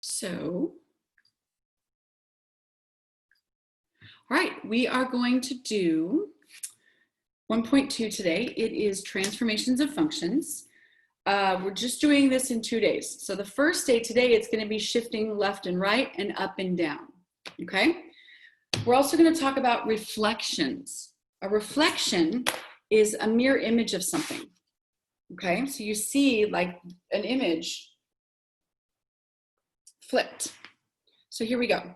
So, all right, we are going to do 1.2 today. It is transformations of functions. We're just doing this in 2 days. So the first day today, it's going to be shifting left and right and up and down, okay? We're also going to talk about reflections. A reflection is a mirror image of something, okay? So you see like an image flipped. So here we go.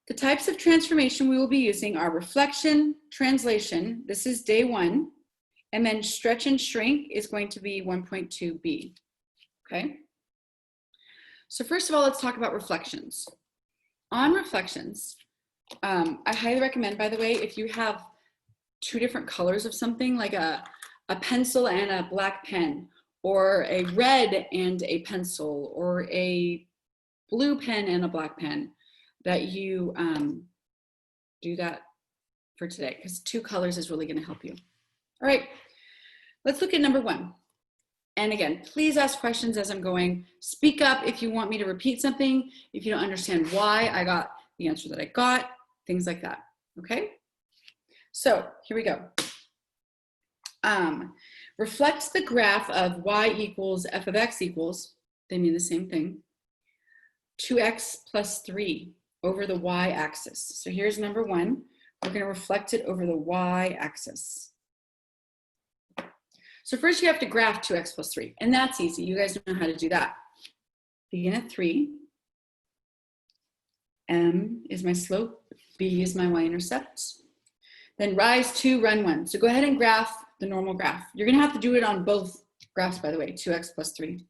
The types of transformation we will be using are reflection, translation, this is day 1, and then stretch and shrink is going to be 1.2b, okay? So first of all, let's talk about reflections. On reflections, I highly recommend, by the way, if you have 2 different colors of something, like a pencil and a black pen, or a red and a pencil, or a blue pen and a black pen, that you do that for today, because 2 colors is really going to help you. All right, let's look at number 1. And again, please ask questions as I'm going. Speak up if you want me to repeat something, if you don't understand why I got the answer that I got, things like that, okay? So here we go. Reflect the graph of y equals f of x equals, they mean the same thing, 2x plus 3 over the y-axis. So here's number 1. We're going to reflect it over the y-axis. So first you have to graph 2x plus 3, and that's easy. You guys know how to do that. Begin at 3. M is my slope. B is my y-intercept. Then rise 2, run 1. So go ahead and graph the normal graph. You're going to have to do it on both graphs, by the way, 2x plus 3.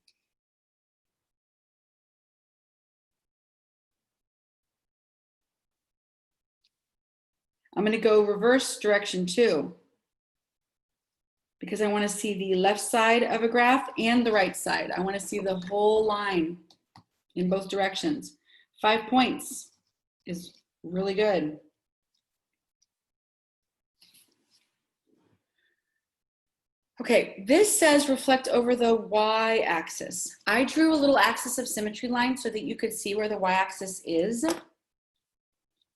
I'm going to go reverse direction 2 because I want to see the left side of a graph and the right side. I want to see the whole line in both directions. 5 points is really good. Okay, this says reflect over the y-axis. I drew a little axis of symmetry line so that you could see where the y-axis is.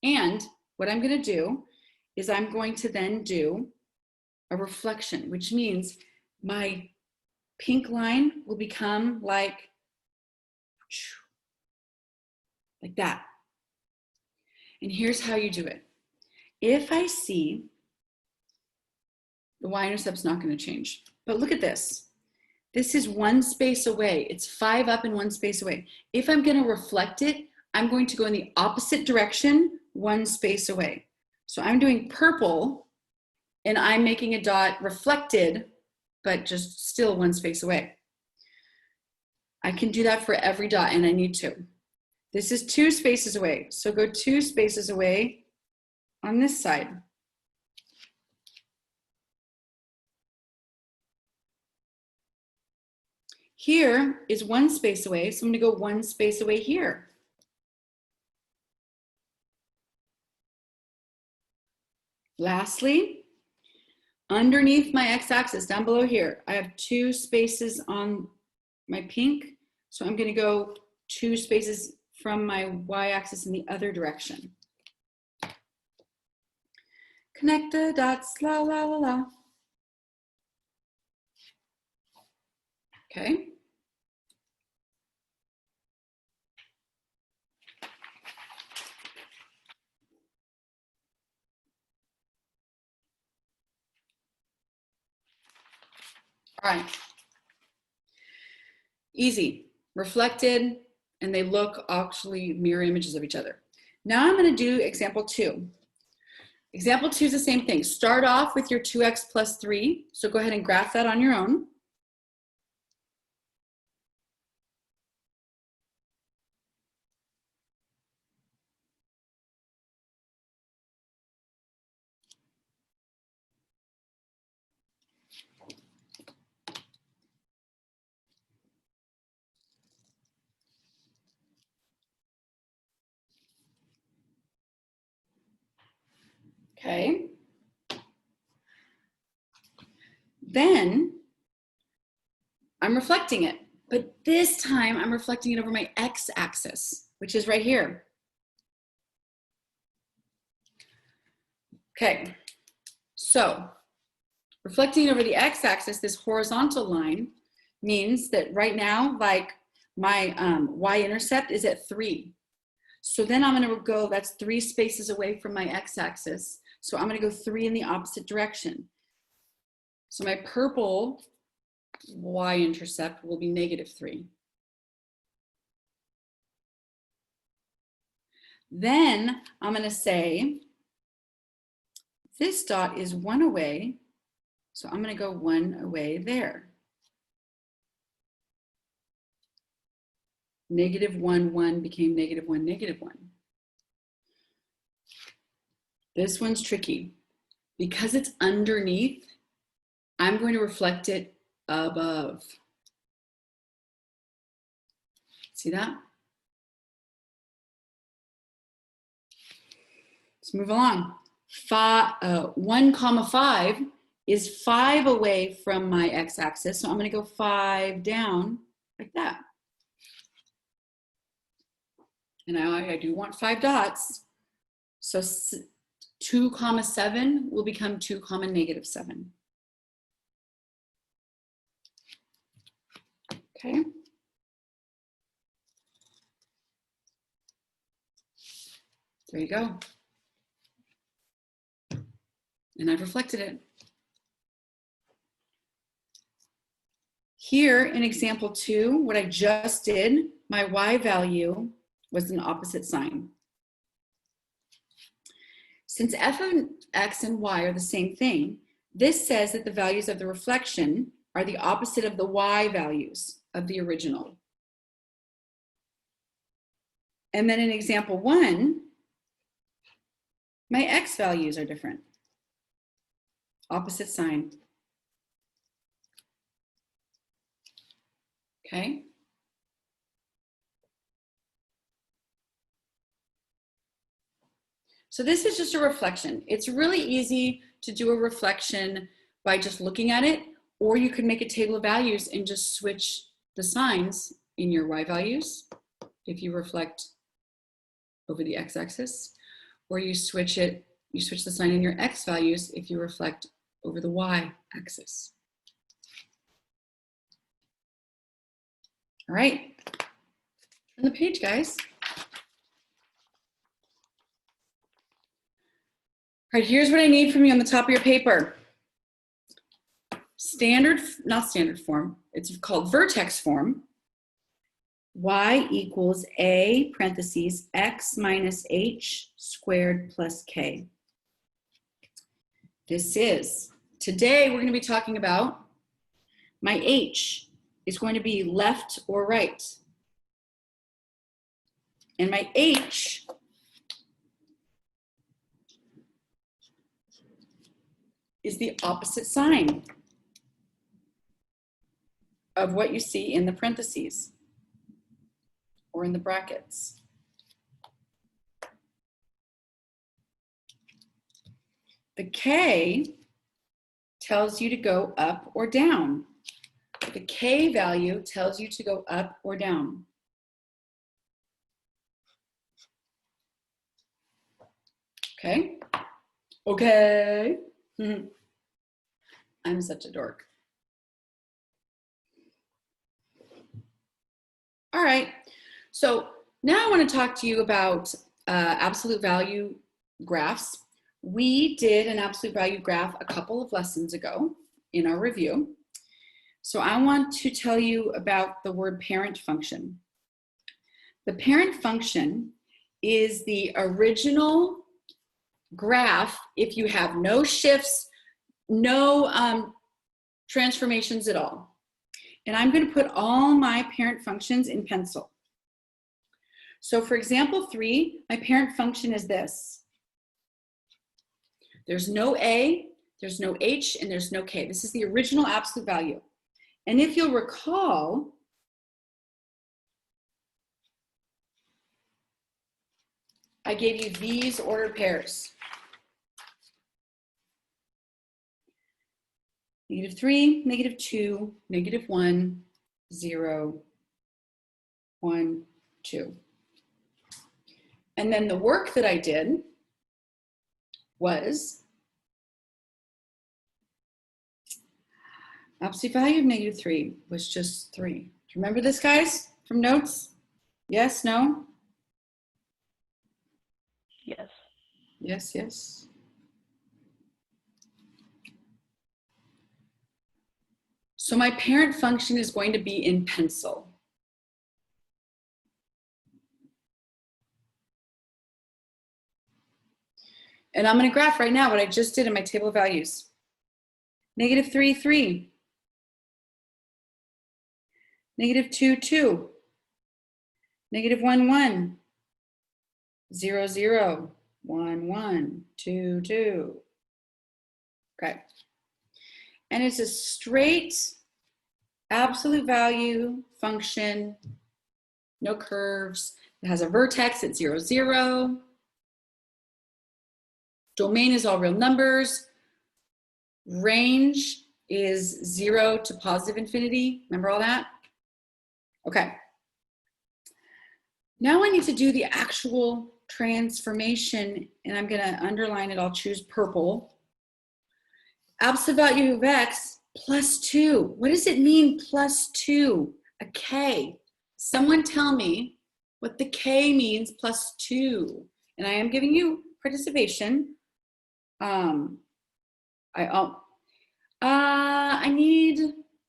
And what I'm going to do is I'm going to then do a reflection, which means my pink line will become like that. And here's how you do it. If I see the y-intercept's not going to change, but look at this. This is 1 space away. It's 5 up and 1 space away. If I'm going to reflect it, I'm going to go in the opposite direction, 1 space away. So I'm doing purple and I'm making a dot reflected, but just still 1 space away. I can do that for every dot, and I need to. This is 2 spaces away. So go 2 spaces away on this side. Here is 1 space away, so I'm going to go 1 space away here. Lastly, underneath my x-axis, down below here, I have 2 spaces on my pink, so I'm going to go 2 spaces from my y-axis in the other direction. Connect the dots, la la la la. Okay. All right. Easy. Reflected, and they look actually mirror images of each other. Now I'm going to do example 2. Example 2 is the same thing. Start off with your 2x plus 3. So go ahead and graph that on your own. Okay. Then I'm reflecting it. But this time I'm reflecting it over my x-axis, which is right here. Okay, so reflecting it over the x-axis, this horizontal line means that right now, like my y-intercept is at 3. So then I'm going to go, that's 3 spaces away from my x-axis. So I'm going to go 3 in the opposite direction. So my purple y-intercept will be -3. Then I'm going to say this dot is 1 away. So I'm going to go 1 away there. -1, 1 became -1, -1. This one's tricky. Because it's underneath, I'm going to reflect it above. See that? Let's move along. 1,5 is 5 away from my x-axis. So I'm going to go 5 down like that. And I do want 5 dots. So 2, 7 will become 2, -7. Okay. There you go. And I've reflected it. Here in example 2, what I just did, my y value was an opposite sign. Since f of x and y are the same thing, this says that the values of the reflection are the opposite of the y values of the original. And then in example 1, my x values are different. Opposite sign. Okay. So this is just a reflection. It's really easy to do a reflection by just looking at it, or you could make a table of values and just switch the signs in your y values if you reflect over the x-axis, or you switch the sign in your x values if you reflect over the y-axis. All right, turn the page, guys. All right, here's what I need from you on the top of your paper. Not standard form, it's called vertex form. Y equals a parentheses x minus h squared plus k. Today we're going to be talking about my h is going to be left or right. And my h is the opposite sign of what you see in the parentheses or in the brackets. The k tells you to go up or down. The k value tells you to go up or down. Okay? Okay. I'm such a dork. All right, so now I want to talk to you about absolute value graphs. We did an absolute value graph a couple of lessons ago in our review. So I want to tell you about the word parent function. The parent function is the original graph if you have no shifts, no transformations at all. And I'm going to put all my parent functions in pencil. So for example 3, my parent function is this. There's no a, there's no h, and there's no k. This is the original absolute value. And if you'll recall, I gave you these ordered pairs. -3, -2, -1, 0, 1, 2. And then the work that I did was absolute value of -3 was just 3. Do you remember this, guys, from notes? Yes, no? Yes. Yes, yes. So my parent function is going to be in pencil. And I'm going to graph right now what I just did in my table of values. -3, 3. -2, 2. -1, 1. 0, 0. 1, 1. 2, 2. Okay. And it's a straight absolute value function, no curves. It has a vertex at 0, 0. Domain is all real numbers. Range is 0 to positive infinity. Remember all that? Okay. Now I need to do the actual transformation, and I'm going to underline it. I'll choose purple. Absolute value of x plus 2. What does it mean, plus 2? A k. Someone tell me what the k means, plus 2. And I am giving you participation. I need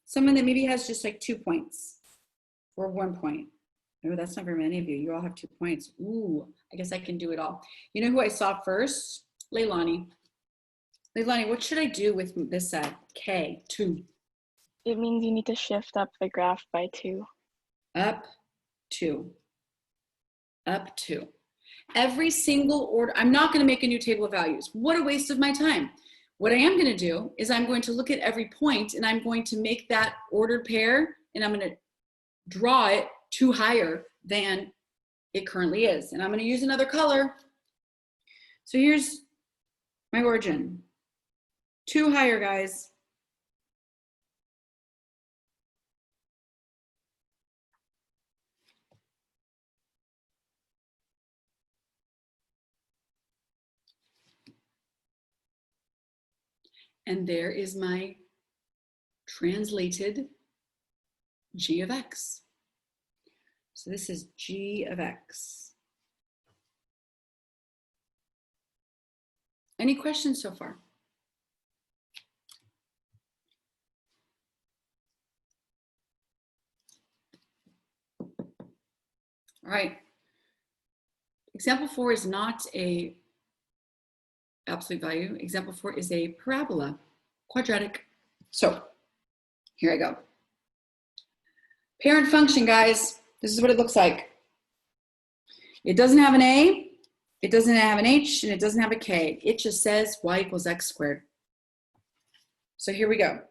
someone that maybe has just like 2 points or 1 point. No, that's not very many of you. You all have 2 points. Ooh, I guess I can do it all. You know who I saw first? Leilani. Leilani, what should I do with this K, 2? It means you need to shift up the graph by 2. Up 2. Up 2. Every single order, I'm not going to make a new table of values. What a waste of my time. What I am going to do is I'm going to look at every point and I'm going to make that ordered pair and I'm going to draw it 2 higher than it currently is. And I'm going to use another color. So here's my origin. 2 higher, guys. And there is my translated g of x. So this is g of x. Any questions so far? All right. Example 4 is not a absolute value. Example 4 is a parabola, quadratic. So here I go. Parent function, guys. This is what it looks like. It doesn't have an a, it doesn't have an h, and it doesn't have a k. It just says y equals x squared. So here we go.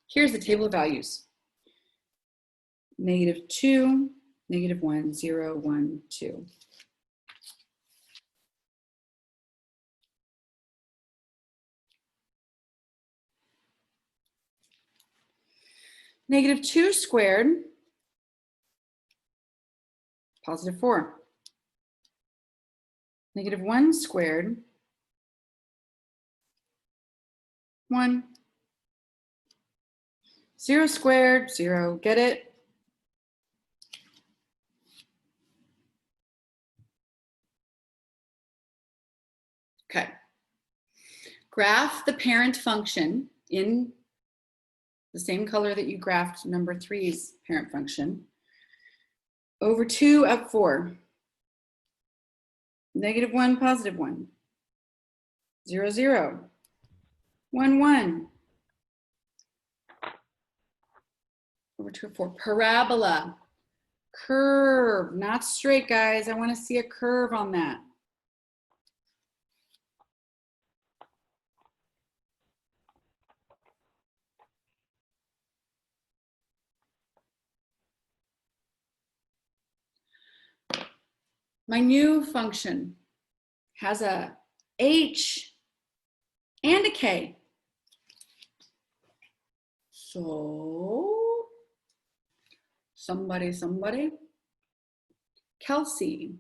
Here's the table of values. -2, -1, 0, 1, 2. -2 squared, +4. -1 squared, 1. 0 squared, 0. Get it? Okay. Graph the parent function in the same color that you graphed number 3's parent function over 2 up 4. -1, +1. 0, 0. 1, 1. Over 2 up 4. Parabola. Curve, not straight, guys. I want to see a curve on that. My new function has a H, and a K. So, somebody. Kelsey.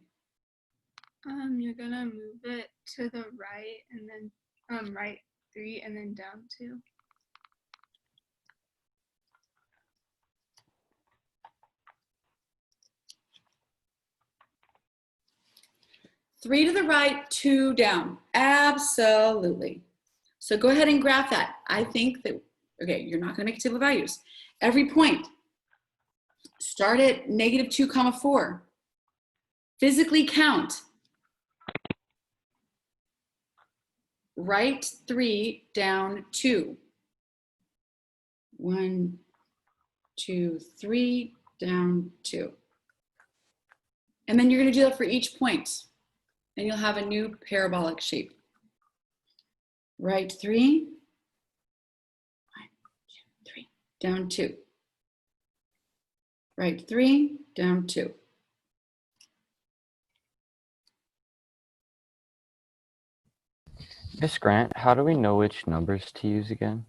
You're gonna move it to the right and then right 3 and then down 2. Three to the right, 2 down. Absolutely. So go ahead and graph that. I think that, okay, you're not going to make table values. Every point, start at -2, 4. Physically count. Right 3, down 2. 1, 2, 3, down 2. And then you're going to do that for each point. And you'll have a new parabolic shape. Right 3, 1, 2, 3, down 2. Right 3, down 2. Miss Grant, how do we know which numbers to use again?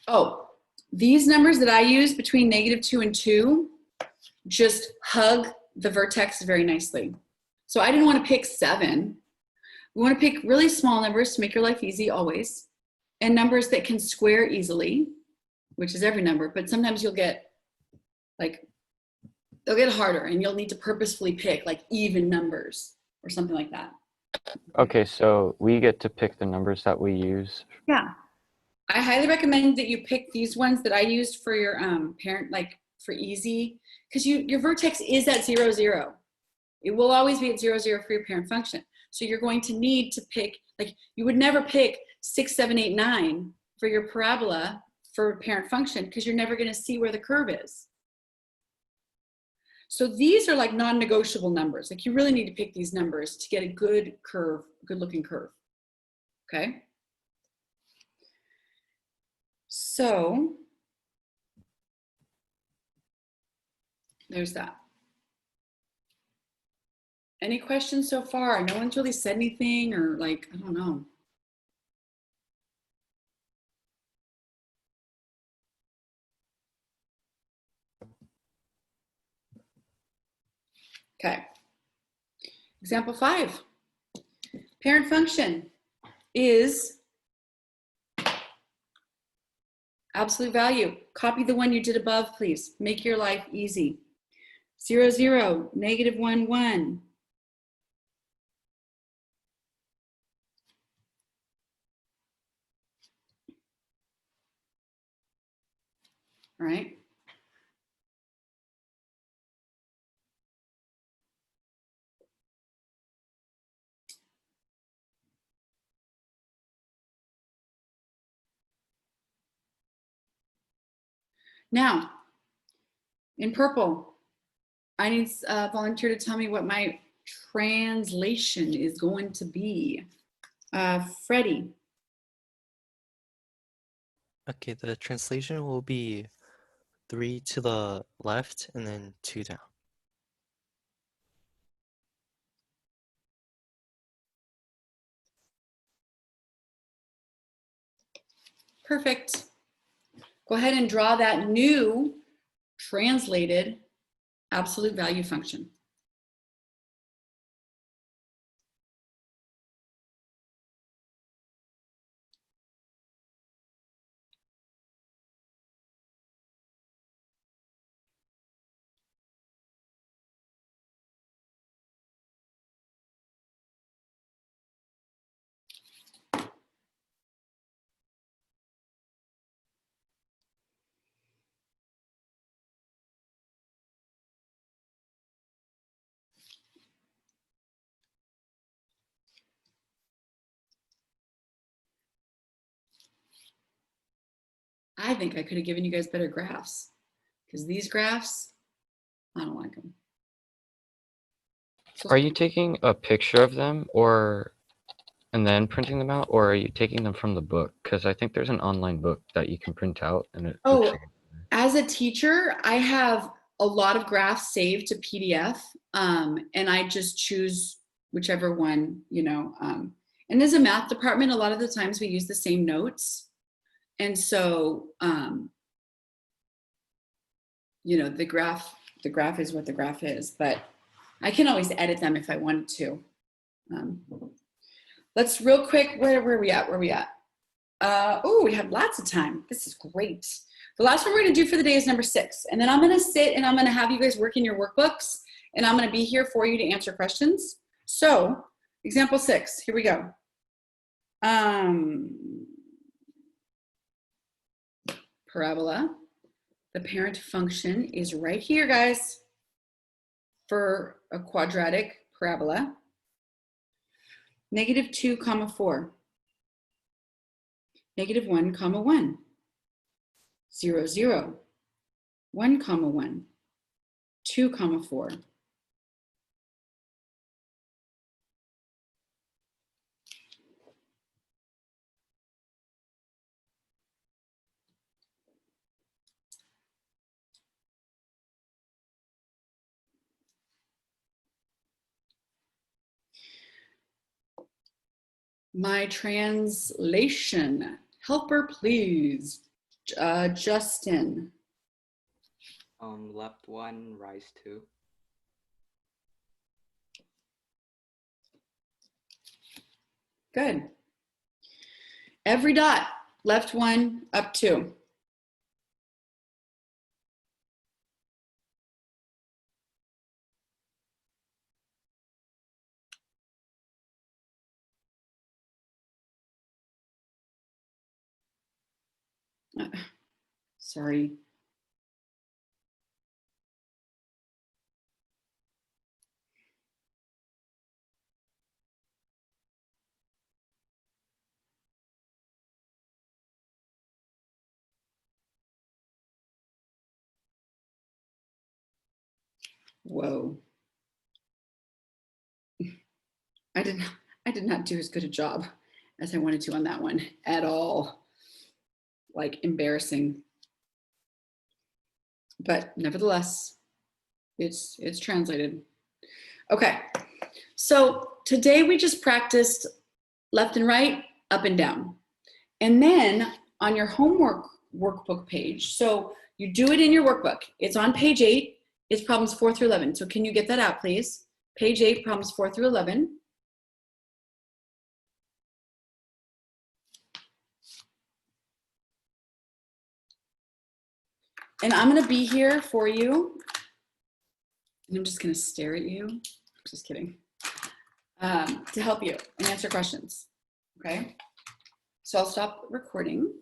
Oh, these numbers that I use between -2 and 2 just hug the vertex very nicely. So I didn't want to pick 7. We want to pick really small numbers to make your life easy always, and numbers that can square easily, which is every number, but sometimes you'll get they'll get harder and you'll need to purposefully pick like even numbers or something like that. Okay, so we get to pick the numbers that we use. Yeah. I highly recommend that you pick these ones that I used for your parent, like for easy, because your vertex is at 0, 0. It will always be at 0, 0 for your parent function. So you're going to need to pick, like you would never pick 6, 7, 8, 9 for your parabola for parent function because you're never going to see where the curve is. So these are like non-negotiable numbers. Like you really need to pick these numbers to get a good curve, good looking curve. Okay. So there's that. Any questions so far? No one's really said anything or like, I don't know. Okay. Example 5. Parent function is absolute value. Copy the one you did above, please. Make your life easy. 0, 0, -1, 1. All right. Now, in purple, I need a volunteer to tell me what my translation is going to be. Freddie. Okay, the translation will be 3 to the left and then 2 down. Perfect. Go ahead and draw that new translated absolute value function. I think I could have given you guys better graphs because these graphs, I don't like them. So Are you taking a picture of them and then printing them out, or are you taking them from the book? Because I think there's an online book that you can print out and it looks like as a teacher, I have a lot of graphs saved to PDF, and I just choose whichever one, you know. And as a math department, a lot of the times we use the same notes. And so, you know, the graph is what the graph is, but I can always edit them if I wanted to. Let's real quick, where are we at? Where are we at? Oh, we have lots of time. This is great. The last one we're gonna do for the day is number 6. And then I'm gonna sit and I'm gonna have you guys work in your workbooks and I'm gonna be here for you to answer questions. So, example 6, here we go. Parabola. The parent function is right here, guys, for a quadratic parabola. -2, 4. -1, 1. 0, 0. 1, 1. 2, 4. My translation. Helper, please. Justin. Left 1, rise 2. Good. Every dot, left 1, up 2. Sorry. Whoa. I did not do as good a job as I wanted to on that one at all. Like, embarrassing. But nevertheless, it's translated. Okay, so today we just practiced left and right, up and down. And then on your homework workbook page, so you do it in your workbook. It's on page 8, it's problems 4 through 11. So can you get that out, please? Page 8, problems 4 through 11. And I'm gonna be here for you. And I'm just gonna stare at you. Just kidding. To help you and answer questions, okay? So I'll stop recording.